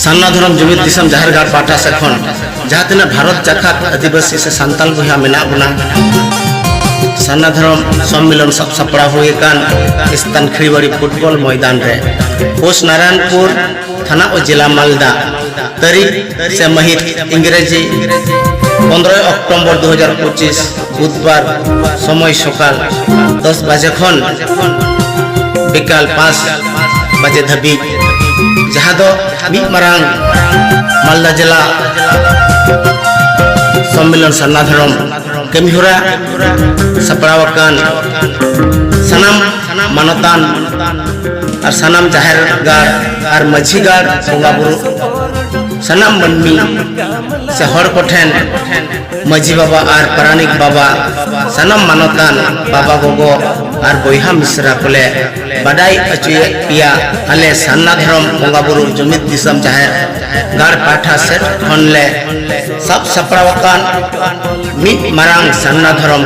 सान्ना धरम जुमिद दिसम जाहरगाड़ पाटा से खन जहाँ तना भारत जाखात आदिवासी से सांताल बहा मेना बना सान्ना धरम सम्मेलन सब सपड़ा हुए कान स्थान खरीबाड़ी फुटबॉल मैदान रे पोस्ट नारायणपुर थाना और जिला मालदा तारीख से महित इंग्रेजी 15 अक्टोबर 2025 बुधवार समय सकाल 10 बजे खन बिकाल 5 बजे धबी जहाँ दो मारांग मालदा जिला सम्मेलन सान्ना धरम कमिहोरा सपड़ावाकान सनाम मानतान और सनाम जाहेरगार और मझीगार बंगा बुरु सनाम मनमी से हर कोठेन मझी बाबा और परानिक बाबा सनाम मानतान बाबा गोगो और बयहा मिश्रा कोले बडाई अचुए पिया आले सान्ना धरम बंगा बुरु जुमिद दिसम जाहेरगार पाठा से खनले सब सपड़ावाकान मित मारांग सान्ना धरम